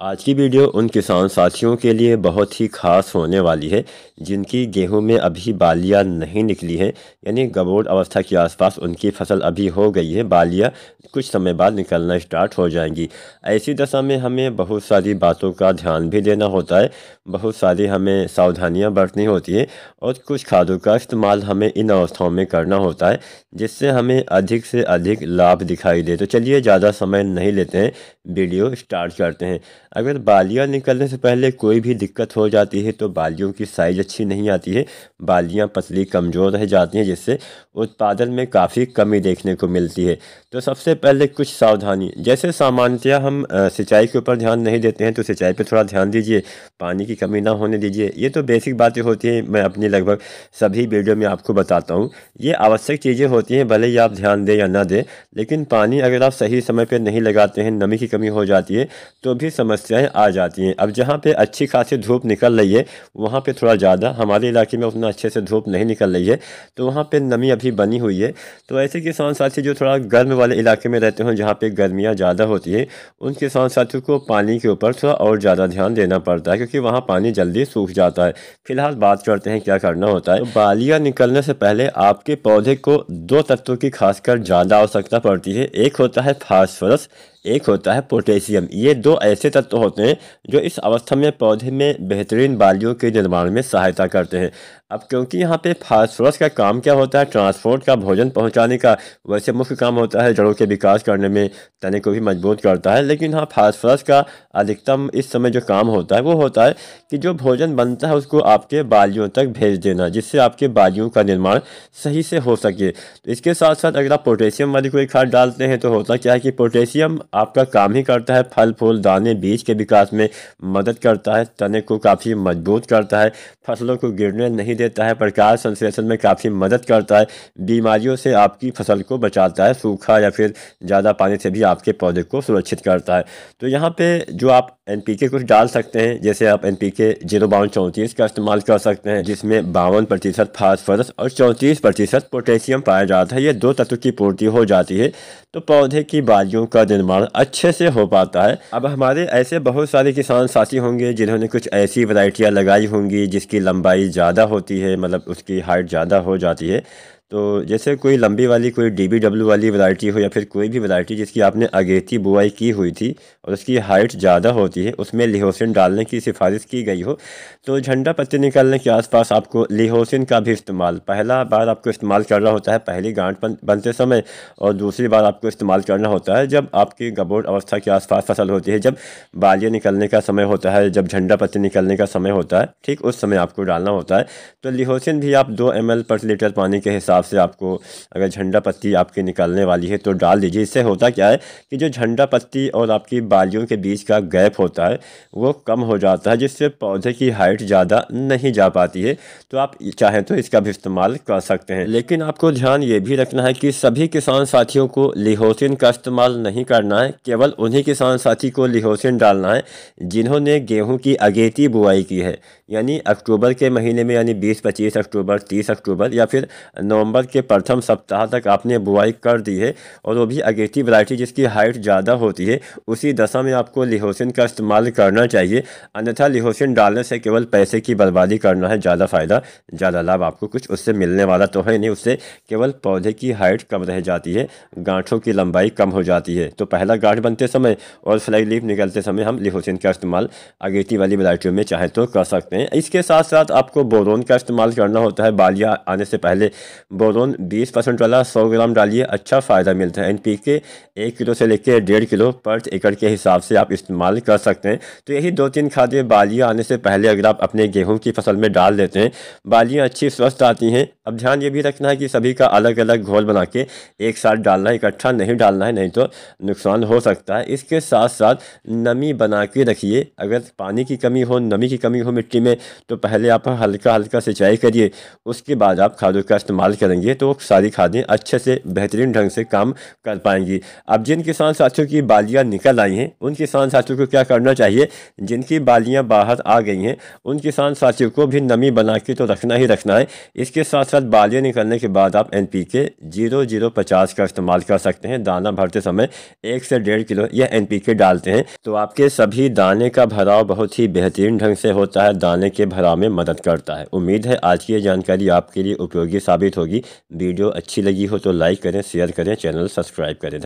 आज की वीडियो उन किसान साथियों के लिए बहुत ही खास होने वाली है जिनकी गेहूं में अभी बालियां नहीं निकली हैं, यानी गबोड़ अवस्था के आसपास उनकी फसल अभी हो गई है। बालियां कुछ समय बाद निकलना स्टार्ट हो जाएंगी। ऐसी दशा में हमें बहुत सारी बातों का ध्यान भी देना होता है, बहुत सारी हमें सावधानियां बरतनी होती है और कुछ खादों का इस्तेमाल हमें इन अवस्थाओं में करना होता है जिससे हमें अधिक से अधिक लाभ दिखाई दे। तो चलिए ज़्यादा समय नहीं लेते हैं, वीडियो स्टार्ट करते हैं। अगर बालियां निकलने से पहले कोई भी दिक्कत हो जाती है तो बालियों की साइज़ अच्छी नहीं आती है, बालियां पतली कमज़ोर रह जाती हैं जिससे उत्पादन में काफ़ी कमी देखने को मिलती है। तो सबसे पहले कुछ सावधानी, जैसे सामान्यतया हम सिंचाई के ऊपर ध्यान नहीं देते हैं तो सिंचाई पे थोड़ा ध्यान दीजिए, पानी की कमी ना होने दीजिए। ये तो बेसिक बातें होती हैं, मैं अपनी लगभग सभी वीडियो में आपको बताता हूँ। ये आवश्यक चीज़ें होती हैं, भले ही आप ध्यान दें या ना दें, लेकिन पानी अगर आप सही समय पर नहीं लगाते हैं, नमी की कमी हो जाती है तो भी समस्याएं आ जाती हैं। अब जहाँ पे अच्छी खासी धूप निकल रही है वहाँ पे थोड़ा ज़्यादा, हमारे इलाके में उतना अच्छे से धूप नहीं निकल रही है तो वहाँ पे नमी अभी बनी हुई है। तो ऐसे किसान साथी जो थोड़ा गर्म वाले इलाके में रहते हैं, जहाँ पे गर्मियाँ ज़्यादा होती है, उन किसान साथियों को पानी के ऊपर थोड़ा और ज़्यादा ध्यान देना पड़ता है क्योंकि वहाँ पानी जल्दी सूख जाता है। फिलहाल बात करते हैं क्या करना होता है। तो बालियाँ निकलने से पहले आपके पौधे को दो तत्वों की खासकर ज़्यादा आवश्यकता पड़ती है। एक होता है फास्फोरस, एक होता है पोटेशियम। ये दो ऐसे तत्व होते हैं जो इस अवस्था में पौधे में बेहतरीन बालियों के निर्माण में सहायता करते हैं। अब क्योंकि यहाँ पे फास्फोरस का काम क्या होता है, ट्रांसपोर्ट का, भोजन पहुँचाने का, वैसे मुख्य काम होता है जड़ों के विकास करने में, तने को भी मजबूत करता है। लेकिन हाँ, फास्फोरस का अधिकतम इस समय जो काम होता है वो होता है कि जो भोजन बनता है उसको आपके बालियों तक भेज देना, जिससे आपके बालियों का निर्माण सही से हो सके। तो इसके साथ साथ अगर आप पोटेशियम वाली कोई खाद डालते हैं तो होता क्या है कि पोटेशियम आपका काम ही करता है फल फूल दाने बीज के विकास में मदद करता है, तने को काफ़ी मजबूत करता है, फसलों को गिरने नहीं देता है, प्रकाश संश्लेषण में काफ़ी मदद करता है, बीमारियों से आपकी फसल को बचाता है, सूखा या फिर ज़्यादा पानी से भी आपके पौधे को सुरक्षित करता है। तो यहाँ पे जो आप एनपीके कुछ डाल सकते हैं, जैसे आप एनपीके 05234 का इस्तेमाल कर सकते हैं जिसमें 52% फास्फोरस और 34% पोटेशियम पाया जाता है। ये दो तत्व की पूर्ति हो जाती है तो पौधे की बालियों का निर्माण अच्छे से हो पाता है। अब हमारे ऐसे बहुत सारे किसान साथी होंगे जिन्होंने कुछ ऐसी वैरायटियां लगाई होंगी जिसकी लंबाई ज़्यादा होती है, मतलब उसकी हाइट ज़्यादा हो जाती है। तो जैसे कोई लंबी वाली, कोई DBW वाली वैरायटी हो या फिर कोई भी वैरायटी जिसकी आपने अगेती बुआई की हुई थी और उसकी हाइट ज़्यादा होती है, उसमें लिहोसिन डालने की सिफारिश की गई हो, तो झंडा पत्ती निकलने के आसपास आपको लिहोसिन का भी इस्तेमाल पहला बार आपको इस्तेमाल करना होता है पहली गांठ बनते समय, और दूसरी बार आपको इस्तेमाल करना होता है जब आपकी गबोड़ अवस्था के आसपास फसल होती है, जब बालियाँ निकलने का समय होता है, जब झंडा पत्ती निकलने का समय होता है, ठीक उस समय आपको डालना होता है। तो लिहोसिन भी आप 2 ml पर लीटर पानी के हिसाब से आपको, अगर झंडा पत्ती आपकी निकलने वाली है तो डाल दीजिए। इससे होता क्या है कि जो झंडा पत्ती और आपकी बालियों के बीच का गैप होता है वो कम हो जाता है, जिससे पौधे की हाइट ज़्यादा नहीं जा पाती है। तो आप चाहें तो इसका भी इस्तेमाल कर सकते हैं, लेकिन आपको ध्यान ये भी रखना है कि सभी किसान साथियों को लिहोसिन का इस्तेमाल नहीं करना है। केवल उन्हीं किसान साथी को लिहोसिन डालना है जिन्होंने गेहूँ की अगेती बुआई की है, यानी अक्टूबर के महीने में, यानी 20-25 अक्टूबर, 30 अक्टूबर या फिर नवंबर के प्रथम सप्ताह तक आपने बुआई कर दी है, और वो भी अगेती वैरायटी जिसकी हाइट ज़्यादा होती है। उसी दशा में आपको लिहोसिन का इस्तेमाल करना चाहिए, अन्यथा लिहोसिन डालने से केवल पैसे की बर्बादी करना है, ज़्यादा फायदा ज़्यादा लाभ आपको कुछ उससे मिलने वाला तो है नहीं। उससे केवल पौधे की हाइट कम रह जाती है, गांठों की लंबाई कम हो जाती है। तो पहला गांठ बनते समय और फ्लाई लीफ निकलते समय हम लिहोसिन का इस्तेमाल अगेती वाली वैरायटियों में चाहे तो कर सकते हैं। इसके साथ साथ आपको बोरोन का इस्तेमाल करना होता है। बालियाँ आने से पहले बोरोन 20% वाला 100 ग्राम डालिए, अच्छा फ़ायदा मिलता है। एनपीके 1 किलो से लेकर 1.5 किलो पर एकड़ के हिसाब से आप इस्तेमाल कर सकते हैं। तो यही 2-3 खादें बालियाँ आने से पहले अगर आप अपने गेहूं की फसल में डाल देते हैं, बालियाँ अच्छी स्वस्थ आती हैं। अब ध्यान ये भी रखना है कि सभी का अलग अलग घोल बना के एक साथ डालना है, इकट्ठा नहीं डालना है, नहीं तो नुकसान हो सकता है। इसके साथ साथ नमी बना के रखिए। अगर पानी की कमी हो, नमी की कमी हो मिट्टी में, तो पहले आप हल्का हल्का सिंचाई करिए, उसके बाद आप खादों का इस्तेमाल करेंगे तो सारी खादें अच्छे से बेहतरीन ढंग से काम कर पाएंगी। अब जिन किसान साथियों की बालियां निकल आई हैं उन किसान साथियों को क्या करना चाहिए, जिनकी बालियां बाहर आ गई हैं उन किसान साथियों को भी नमी बना के तो रखना ही रखना है। इसके साथ साथ बालियां निकलने के बाद आप NPK 0050 का इस्तेमाल कर सकते हैं। दाना भरते समय 1 से 1.5 किलो यह NPK डालते हैं तो आपके सभी दाने का भराव बहुत ही बेहतरीन ढंग से होता है, दाने के भराव में मदद करता है। उम्मीद है आज की ये जानकारी आपके लिए उपयोगी साबित होगी। वीडियो अच्छी लगी हो तो लाइक करें, शेयर करें, चैनल सब्सक्राइब करें।